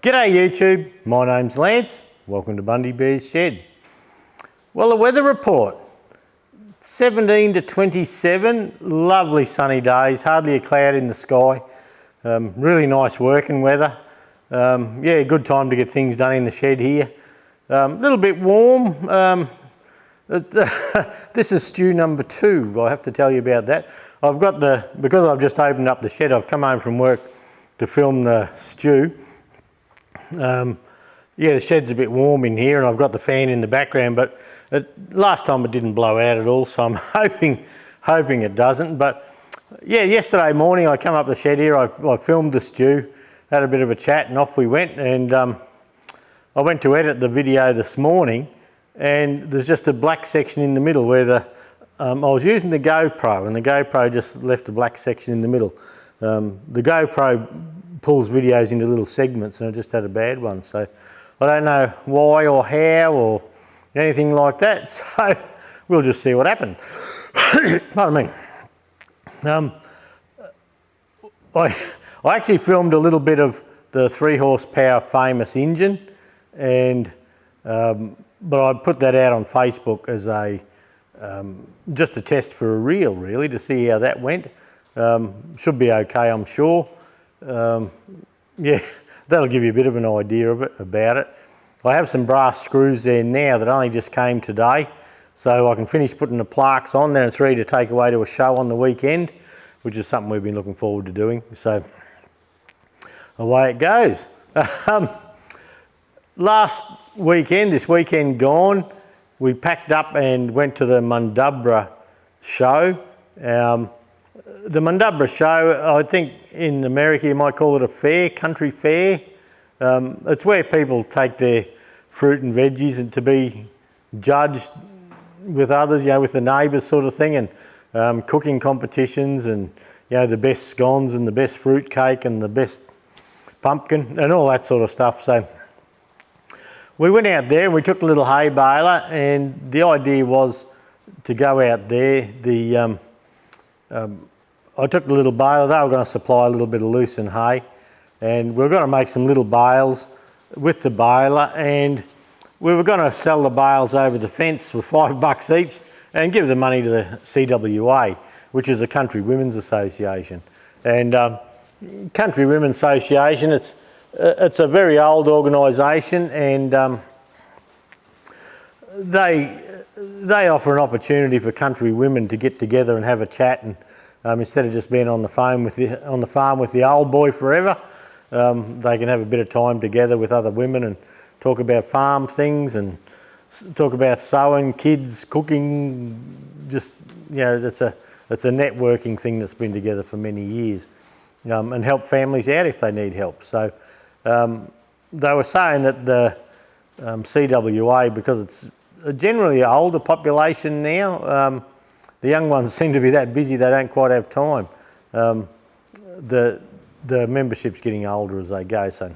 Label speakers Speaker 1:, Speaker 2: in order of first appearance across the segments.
Speaker 1: G'day YouTube, my name's Lance. Welcome to Bundy Bear's Shed. Well, the weather report, 17 to 27, lovely sunny days, hardly a cloud in the sky. Really nice working weather. Yeah, good time to get things done in the shed here. A little bit warm. This is stew number 2. I have to tell you about that. Because I've just opened up the shed, I've come home from work to film the stew. Yeah, the shed's a bit warm in here and I've got the fan in the background, but last time it didn't blow out at all, so I'm hoping it doesn't. But yeah, yesterday morning I come up the shed here, I filmed the stew, had a bit of a chat and off we went, and I went to edit the video this morning and there's just a black section in the middle where I was using the GoPro and the GoPro just left a black section in the middle. The GoPro pulls videos into little segments and I just had a bad one, so I don't know why or how or anything like that, so we'll just see what happens. Pardon me. I actually filmed a little bit of the 3 horsepower famous engine, and but I put that out on Facebook as just a test for a reel, really, to see how that went. Should be okay, I'm sure. Yeah, that'll give you a bit of an idea about it. I have some brass screws there now that only just came today, so I can finish putting the plaques on there and it's ready to take away to a show on the weekend, which is something we've been looking forward to doing. So away it goes. This weekend gone, we packed up and went to the Bundy show. The Bundy show, I think in America you might call it a fair, country fair. It's where people take their fruit and veggies and to be judged with others, you know, with the neighbours sort of thing, and cooking competitions, and you know, the best scones and the best fruit cake and the best pumpkin and all that sort of stuff. So we went out there and we took the little hay baler, and the idea was to go out there. I took the little baler, they were going to supply a little bit of loosened hay, and we were going to make some little bales with the baler, and we were going to sell the bales over the fence for $5 each and give the money to the CWA, which is a Country Women's Association. And Country Women's Association, it's a very old organisation, and they offer an opportunity for country women to get together and have a chat, and instead of just being on the farm with the old boy forever, they can have a bit of time together with other women and talk about farm things and talk about sewing, kids, cooking. Just, you know, it's a networking thing that's been together for many years, and help families out if they need help. So they were saying that the CWA, because it's generally an older population now, the young ones seem to be that busy they don't quite have time. The membership's getting older as they go. So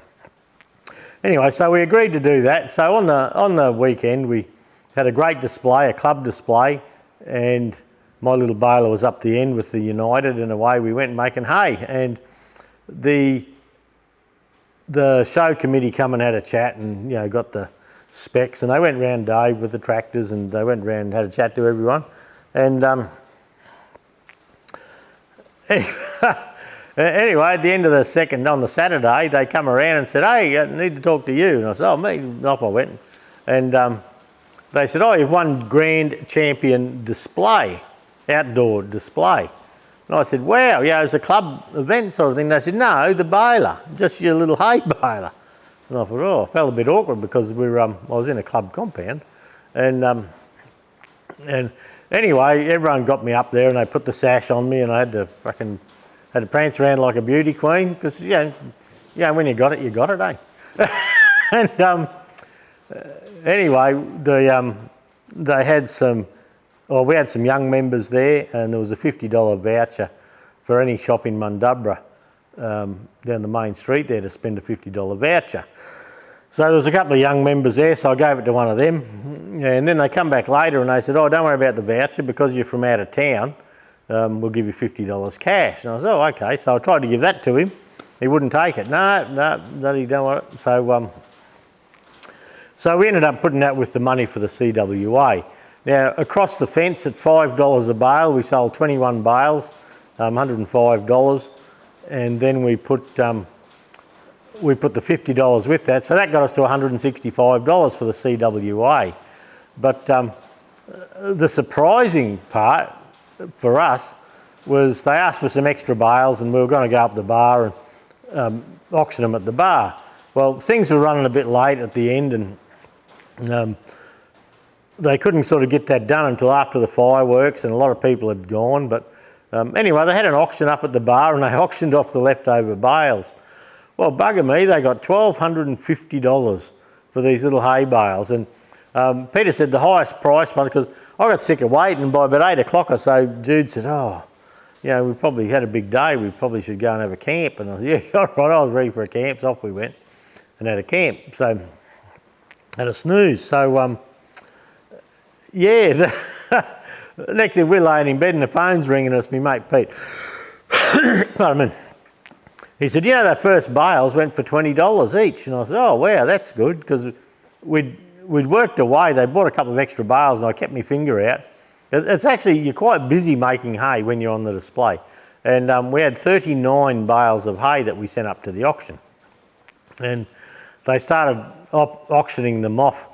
Speaker 1: anyway, so we agreed to do that. So on the weekend we had a great display, a club display, and my little baler was up the end with the United, and away we went making hay. And the show committee come and had a chat, and you know, got the specs, and they went round Dave with the tractors, and they went round and had a chat to everyone. And anyway, at the end of the second, on the Saturday, they come around and said, "Hey, I need to talk to you." And I said, "Oh, me." And off I went. And they said, "Oh, you've won Grand Champion display, outdoor display." And I said, "Wow, yeah, it's a club event sort of thing." They said, "No, the baler, just your little hay baler." And I thought, oh, I felt a bit awkward because I was in a club compound, and anyway, everyone got me up there and they put the sash on me, and I had to prance around like a beauty queen, because you know, when you got it, eh? And anyway, they had we had some young members there, and there was a $50 voucher for any shop in Bundy down the main street there to spend a $50 voucher. So there was a couple of young members there, so I gave it to one of them. And then they come back later and they said, "Oh, don't worry about the voucher, because you're from out of town, we'll give you $50 cash." And I said, "Oh, okay." So I tried to give that to him, He wouldn't take it. No, he don't want it. So we ended up putting that with the money for the CWA. Now, across the fence at $5 a bale, we sold 21 bales, $105, and then we put the $50 with that, so that got us to $165 for the CWA. But the surprising part for us was they asked for some extra bales, and we were going to go up the bar and auction them at the bar. Well, things were running a bit late at the end, and they couldn't sort of get that done until after the fireworks, and a lot of people had gone. But anyway, they had an auction up at the bar, and they auctioned off the leftover bales. Well, bugger me, they got $1,250 for these little hay bales. And Peter said the highest price one, because I got sick of waiting, and by about 8 o'clock or so, Jude said, oh, you know, we probably had a big day, we probably should go and have a camp. And I said, yeah, all right, I was ready for a camp, so off we went and had a camp. So, had a snooze. So, yeah, next thing we're laying in bed and the phone's ringing us, my mate Pete. Pardon me. He said, you know, that first bales went for $20 each. And I said, oh, wow, that's good, because we'd worked away. They bought a couple of extra bales and I kept my finger out. It's actually, you're quite busy making hay when you're on the display. And we had 39 bales of hay that we sent up to the auction. And they started auctioning them off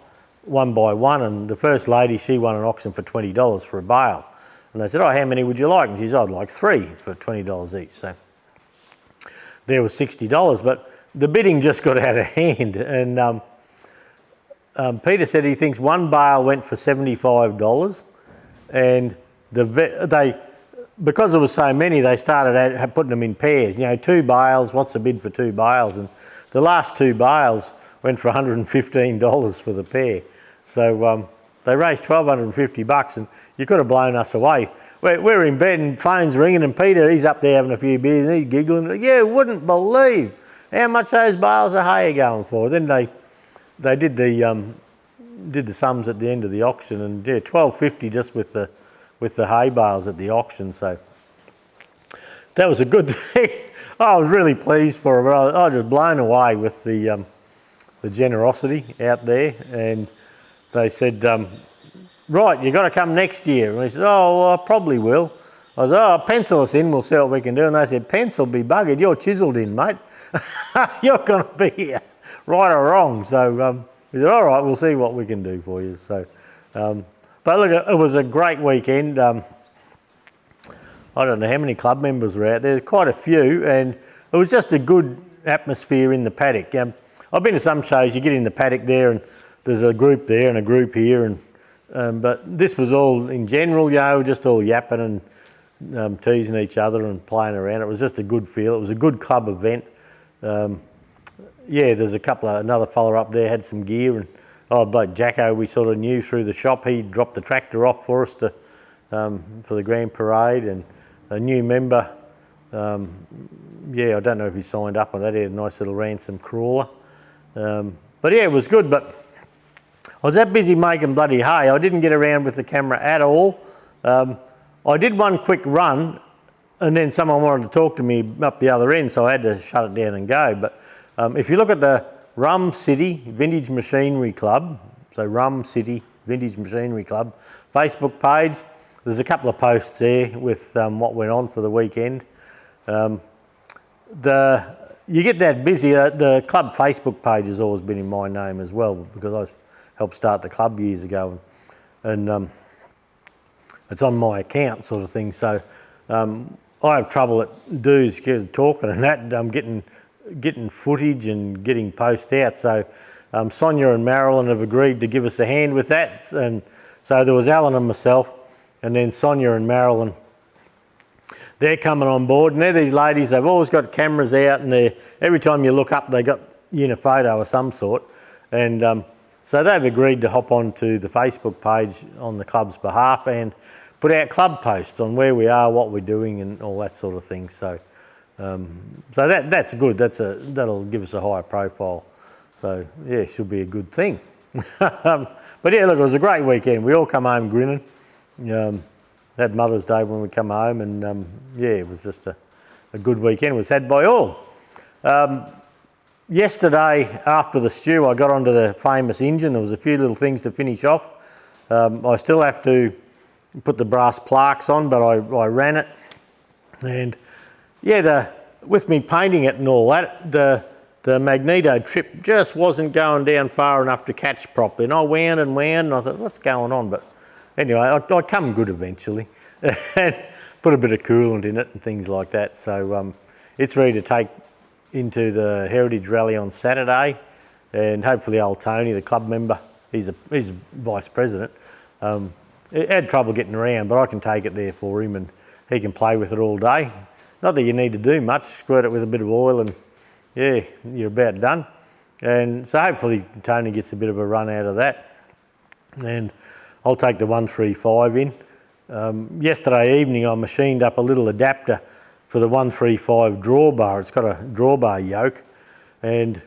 Speaker 1: one by one, and the first lady, she won an auction for $20 for a bale. And they said, oh, how many would you like? And she said, I'd like 3 for $20 each. So there was $60, but the bidding just got out of hand. And Peter said he thinks one bale went for $75, and because there was so many, they started putting them in pairs. You know, 2 bales, what's the bid for 2 bales? And the last 2 bales went for $115 for the pair. So they raised $1,250, and you could have blown us away. We're in bed and phone's ringing, and Peter, he's up there having a few beers and he's giggling. You wouldn't believe how much those bales of hay are going for. Then they did the sums at the end of the auction, and yeah, $12.50 just with the hay bales at the auction. So that was a good thing. I was really pleased for her. I was just blown away with the generosity out there. And they said, right, you've got to come next year. And we said, oh, well, I probably will. I said, oh, pencil us in, we'll see what we can do. And they said, pencil be buggered, you're chiselled in, mate. You're going to be here, right or wrong. So we said, all right, we'll see what we can do for you. So, but look, it was a great weekend. I don't know how many club members were out there, quite a few, and it was just a good atmosphere in the paddock. I've been to some shows, you get in the paddock there and there's a group there and a group here, and but this was all in general, you know, just all yapping and teasing each other and playing around. It was just a good feel. It was a good club event. Yeah, there's another fella up there had some gear, and bloke Jacko we sort of knew through the shop. He dropped the tractor off for us for the grand parade, and a new member. Yeah, I don't know if he signed up on that. He had a nice little ransom crawler. But yeah, it was good. But I was that busy making bloody hay, I didn't get around with the camera at all. I did one quick run, and then someone wanted to talk to me up the other end, so I had to shut it down and go. But if you look at the Rum City Vintage Machinery Club, so Rum City Vintage Machinery Club Facebook page, there's a couple of posts there with what went on for the weekend. You get that busy, the club Facebook page has always been in my name as well, because I helped start the club years ago, and it's on my account sort of thing. So I have trouble at dudes talking and that, getting footage and getting posts out. So Sonia and Marilyn have agreed to give us a hand with that, and so there was Alan and myself, and then Sonia and Marilyn, they're coming on board, and they're these ladies, they've always got cameras out, and every time you look up they got a photo of some sort, and so they've agreed to hop onto the Facebook page on the club's behalf and put out club posts on where we are, what we're doing, and all that sort of thing. So so that's good. That'll give us a higher profile. So yeah, it should be a good thing. But yeah, look, it was a great weekend. We all come home grinning. Had Mother's Day when we come home, and yeah, it was just a good weekend. It was had by all. Yesterday, after the stew, I got onto the famous engine. There was a few little things to finish off. I still have to put the brass plaques on, but I ran it. And yeah, with me painting it and all that, the magneto trip just wasn't going down far enough to catch properly. And I wound and wound, and I thought, what's going on? But anyway, I come good eventually. And put a bit of coolant in it and things like that. So it's ready to take into the Heritage Rally on Saturday, and hopefully old Tony, the club member, he's a vice president, had trouble getting around, but I can take it there for him and he can play with it all day. Not that you need to do much, squirt it with a bit of oil and yeah, you're about done. And so hopefully Tony gets a bit of a run out of that. And I'll take the 135 in. Yesterday evening I machined up a little adapter for the 135 drawbar. It's got a drawbar yoke, and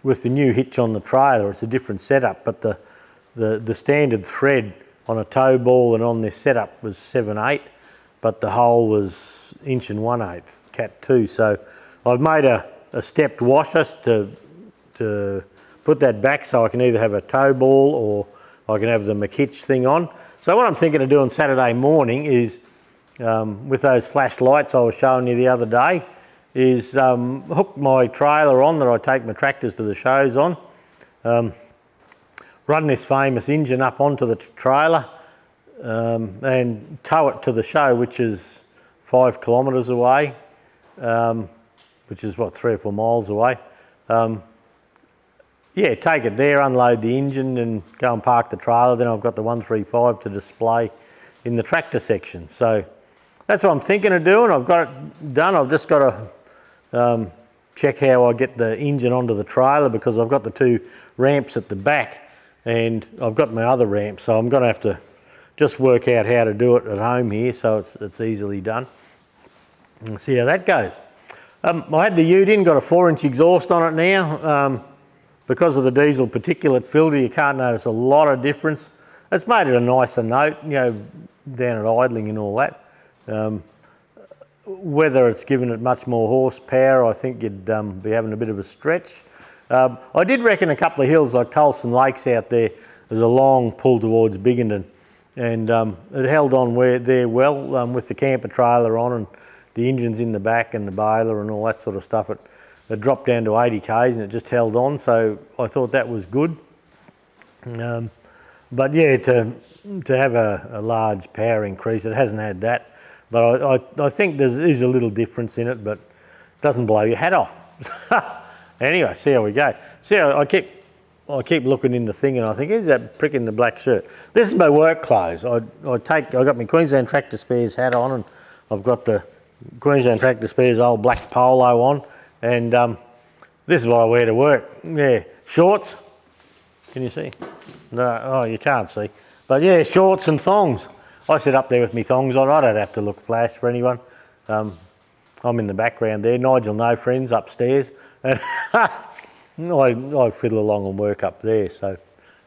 Speaker 1: with the new hitch on the trailer it's a different setup, but the standard thread on a tow ball and on this setup was 7/8, but the hole was 1 1/8 cat 2. So I've made a stepped washer to put that back so I can either have a tow ball or I can have the McHitch thing on. So what I'm thinking of doing Saturday morning is, with those flash lights I was showing you the other day, is hook my trailer on that I take my tractors to the shows on, run this famous engine up onto the trailer and tow it to the show, which is 5 kilometres away, which is what, 3 or 4 miles away. Yeah, take it there, unload the engine and go and park the trailer. Then I've got the 135 to display in the tractor section. So that's what I'm thinking of doing. I've got it done. I've just got to check how I get the engine onto the trailer, because I've got the 2 ramps at the back and I've got my other ramp. So I'm going to have to just work out how to do it at home here, so it's easily done. And see how that goes. I had the ute in, got a 4-inch exhaust on it now. Because of the diesel particulate filter, you can't notice a lot of difference. It's made it a nicer note, you know, down at idling and all that. Whether it's given it much more horsepower, I think you'd be having a bit of a stretch. I did reckon a couple of hills like Colson Lakes out there, there's a long pull towards Biggendon, and it held on there well with the camper trailer on and the engines in the back and the baler and all that sort of stuff. It dropped down to 80 k's and it just held on, so I thought that was good. But yeah, to have a large power increase, it hasn't had that. But I think there is a little difference in it, but it doesn't blow your hat off. Anyway, see how we go. See, I keep looking in the thing and I think, who's that prick in the black shirt? This is my work clothes. I got my Queensland Tractor Spares hat on, and I've got the Queensland Tractor Spares old black polo on. And this is what I wear to work. Yeah, shorts. Can you see? No, oh, you can't see. But yeah, shorts and thongs. I sit up there with my thongs on. I don't have to look flash for anyone. I'm in the background there. Nigel, no friends, upstairs. And I fiddle along and work up there, so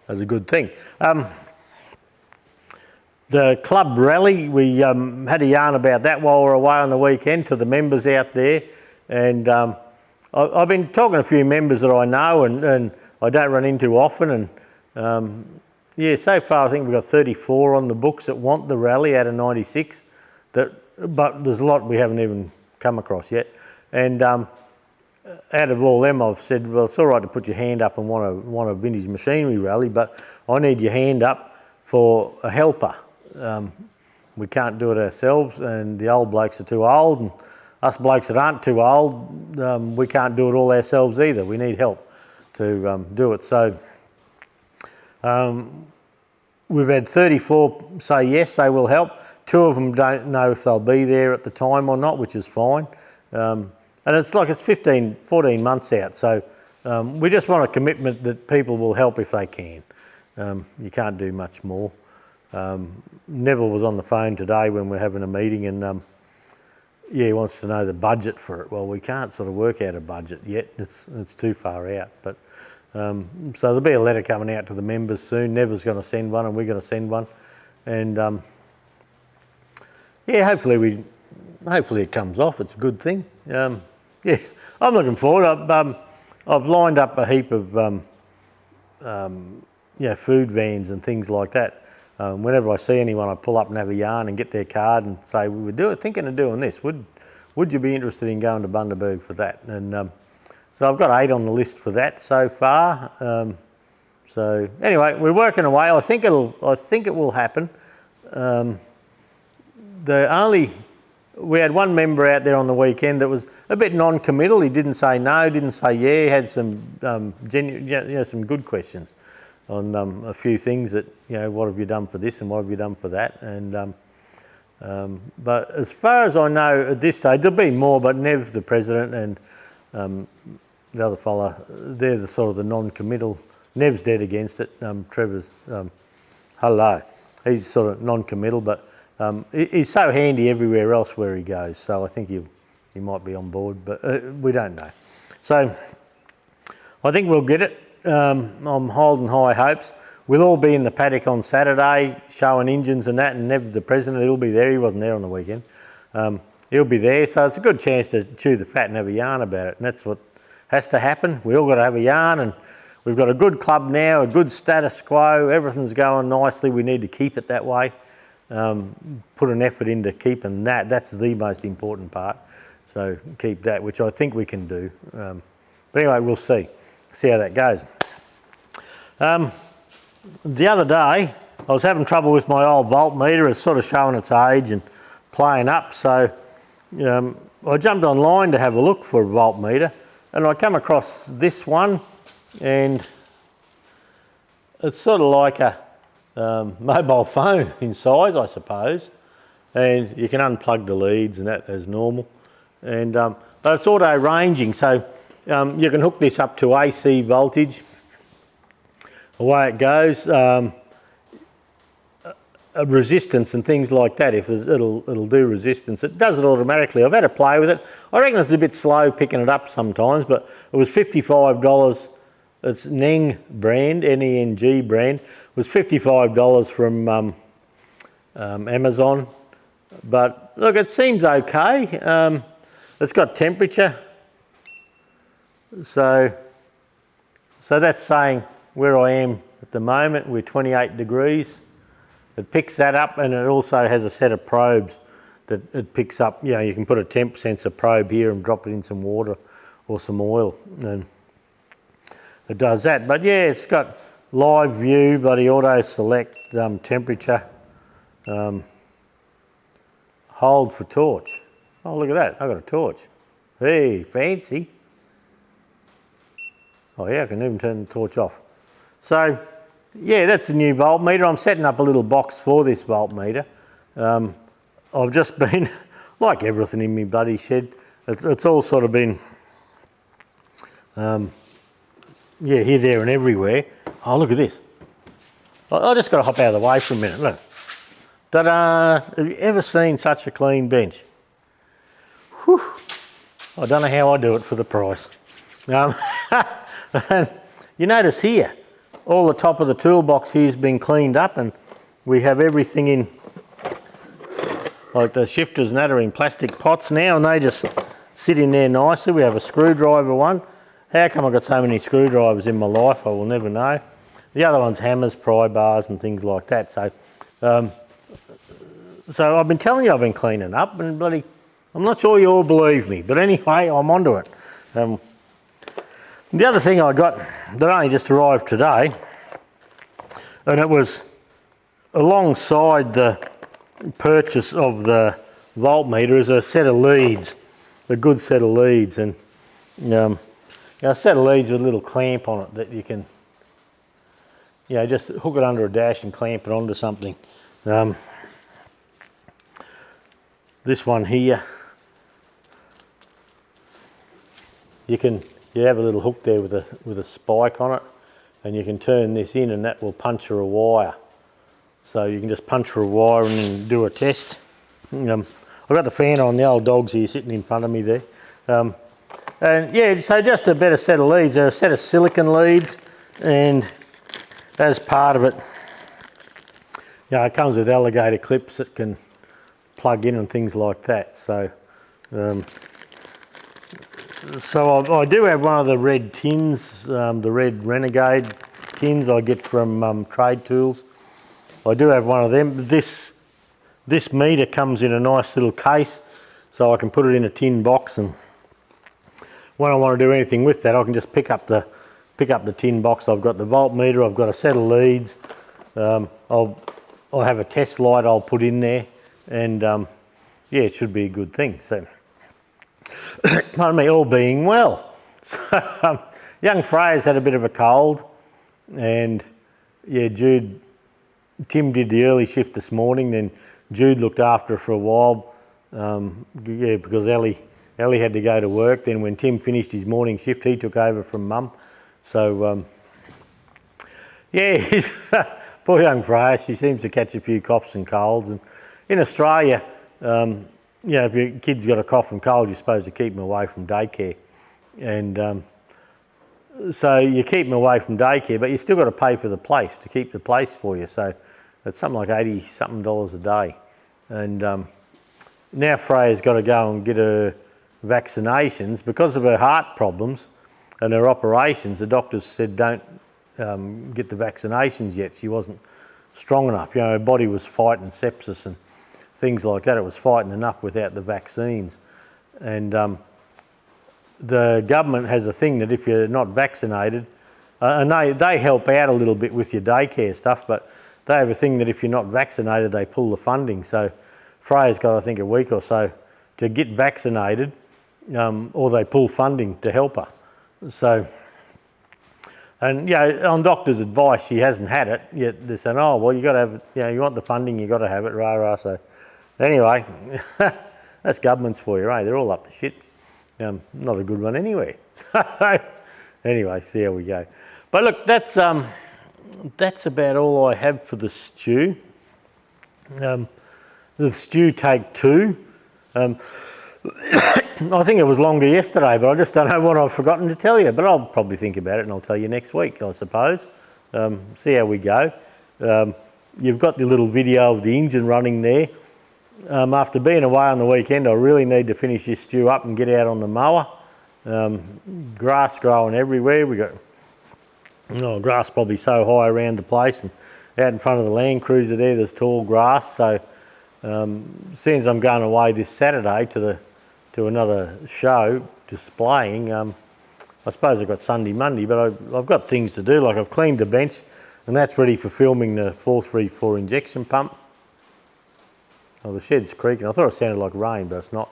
Speaker 1: that's a good thing. The club rally, we had a yarn about that while we were away on the weekend to the members out there. And I've been talking to a few members that I know and I don't run into often, and yeah, so far I think we've got 34 on the books that want the rally out of 96, but there's a lot we haven't even come across yet. And out of all them, I've said, well, it's all right to put your hand up and want a vintage machinery rally, but I need your hand up for a helper. We can't do it ourselves, and the old blokes are too old, and us blokes that aren't too old, we can't do it all ourselves either. We need help to do it. So we've had 34 say yes, they will help. 2 of them don't know if they'll be there at the time or not, which is fine. And it's 14 months out. So we just want a commitment that people will help if they can. You can't do much more. Neville was on the phone today when we're having a meeting, and yeah, he wants to know the budget for it. Well, we can't sort of work out a budget yet. It's too far out. But so there'll be a letter coming out to the members soon. Neville's going to send one, and we're going to send one. And yeah, hopefully it comes off. It's a good thing. yeah, I'm looking forward. I've lined up a heap of food vans and things like that. Whenever I see anyone, I pull up and have a yarn and get their card and say, we were thinking of doing this. Would you be interested in going to Bundaberg for that? And so I've got 8 on the list for that so far. So anyway, we're working away. I think it will happen. We had one member out there on the weekend that was a bit non-committal. He didn't say no, didn't say yeah. He had some some good questions on a few things that, what have you done for this and what have you done for that? And but as far as I know at this stage, there'll be more. But Nev, the president, and the other fella, they're the sort of the non-committal. Nev's dead against it. Trevor's hello. He's sort of non-committal, but he's so handy everywhere else where he goes. So I think he might be on board, but we don't know. So I think we'll get it. I'm holding high hopes. We'll all be in the paddock on Saturday showing engines and that, and Nev, the president, he'll be there. He wasn't there on the weekend. He'll be there, so it's a good chance to chew the fat and have a yarn about it, and that's what has to happen. We all got to have a yarn, and we've got a good club now, a good status quo. Everything's going nicely. We need to keep it that way. Put an effort into keeping that. That's the most important part. So keep that, which I think we can do. But anyway, we'll see how that goes. The other day, I was having trouble with my old voltmeter. It's sort of showing its age and playing up. So I jumped online to have a look for a voltmeter, and I come across this one, and it's sort of like a mobile phone in size, I suppose, and you can unplug the leads and that as normal. And but it's auto ranging, so you can hook this up to AC voltage. Away it goes. Resistance and things like that. If it'll do resistance, it does it automatically. I've had to play with it. I reckon it's a bit slow picking it up sometimes, but it was $55. It's Neng brand, N-E-N-G brand. It was $55 from Amazon. But look, it seems okay. It's got temperature. So that's saying where I am at the moment, we're 28 degrees. It picks that up, and it also has a set of probes that it picks up. You can put a temp sensor probe here and drop it in some water or some oil, and it does that. But yeah, it's got live view, bloody auto select, temperature, hold for torch. Oh, look at that, I've got a torch. Hey, fancy. Oh yeah, I can even turn the torch off. So yeah, that's the new voltmeter. I'm setting up a little box for this voltmeter. I've just been, like everything in my bloody shed, it's all sort of been, here, there and everywhere. Oh, look at this. I just got to hop out of the way for a minute, look. Ta-da! Have you ever seen such a clean bench? Whew. I don't know how I do it for the price. And you notice here, all the top of the toolbox here has been cleaned up, and we have everything in, like the shifters and that are in plastic pots now, and they just sit in there nicely. We have a screwdriver one. How come I've got so many screwdrivers in my life? I will never know. The other one's hammers, pry bars and things like that. So so I've been telling you I've been cleaning up, and bloody, I'm not sure you all believe me, but anyway, I'm onto it. The other thing I got that only just arrived today, and it was alongside the purchase of the voltmeter, is a set of leads, a good set of leads, and a set of leads with a little clamp on it that you can, just hook it under a dash and clamp it onto something. This one here, you have a little hook there with a spike on it, and you can turn this in, and that will puncture a wire. So you can just puncture a wire and then do a test. I've got the fan on, the old dog's here sitting in front of me there. And yeah, so just a better set of leads. They're a set of silicon leads, and as part of it, it comes with alligator clips that can plug in and things like that. So So I do have one of the red tins, the red Renegade tins I get from Trade Tools. I do have one of them. This meter comes in a nice little case, so I can put it in a tin box, and when I want to do anything with that, I can just pick up the tin box. I've got the voltmeter, I've got a set of leads. I'll have a test light I'll put in there, and yeah, it should be a good thing. So, pardon me, all being well. So, young Freya's had a bit of a cold, and yeah, Tim did the early shift this morning, then Jude looked after her for a while, yeah, because Ellie had to go to work. Then when Tim finished his morning shift, he took over from Mum. So, yeah, poor young Freya, she seems to catch a few coughs and colds. And in Australia, you know, if your kid's got a cough and cold, you're supposed to keep them away from daycare. And so you keep them away from daycare, but you still got to pay for the place to keep the place for you. So it's something like $80-something a day. And now Freya's got to go and get her vaccinations because of her heart problems and her operations. The doctors said don't get the vaccinations yet. She wasn't strong enough. You know, her body was fighting sepsis and things like that. It was fighting enough without the vaccines. And the government has a thing that if you're not vaccinated, and they help out a little bit with your daycare stuff, but they have a thing that if you're not vaccinated, they pull the funding. So Freya's got, I think, a week or so to get vaccinated, or they pull funding to help her. So, and you know, on doctor's advice, she hasn't had it yet. They're saying, oh, well, you got to have it, you know, you want the funding, you got to have it, rah, rah. So anyway, that's governments for you, eh? They're all up to shit. Not a good one anyway. So anyway, see how we go. But look, that's about all I have for the stew. The stew take two. I think it was longer yesterday, but I just don't know what I've forgotten to tell you. But I'll probably think about it and I'll tell you next week, I suppose. See how we go. You've got the little video of the engine running there. After being away on the weekend, I really need to finish this stew up and get out on the mower. Grass growing everywhere. We got grass probably so high around the place, and out in front of the Land Cruiser there's tall grass. So seeing as I'm going away this Saturday to another show displaying, I suppose I've got Sunday, Monday, but I've got things to do. Like I've cleaned the bench, and that's ready for filming the 434 injection pump. Oh, the shed's creaking. I thought it sounded like rain, but it's not.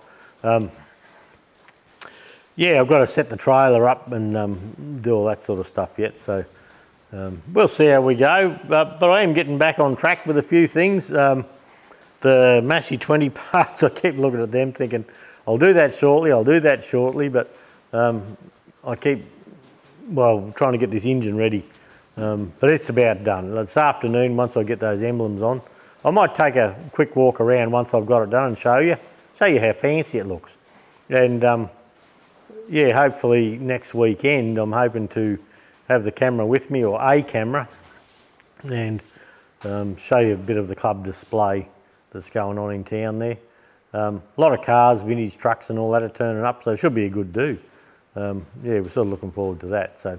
Speaker 1: Yeah, I've got to set the trailer up and do all that sort of stuff yet. So we'll see how we go. But I am getting back on track with a few things. The Massey 20 parts, I keep looking at them thinking, I'll do that shortly, but I keep, trying to get this engine ready. But it's about done. This afternoon, once I get those emblems on, I might take a quick walk around once I've got it done and show you how fancy it looks. And yeah, hopefully next weekend I'm hoping to have the camera with me, or a camera, and show you a bit of the club display that's going on in town there. A lot of cars, vintage trucks and all that are turning up, so it should be a good do. Yeah, we're sort of looking forward to that. So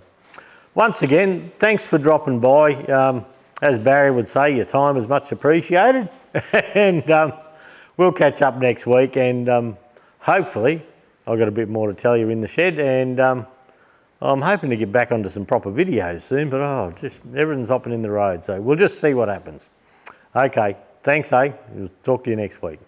Speaker 1: once again, thanks for dropping by. As Barry would say, your time is much appreciated. And we'll catch up next week, and hopefully I've got a bit more to tell you in the shed, and I'm hoping to get back onto some proper videos soon, but just everything's hopping in the road, so we'll just see what happens. Okay, thanks, We'll talk to you next week.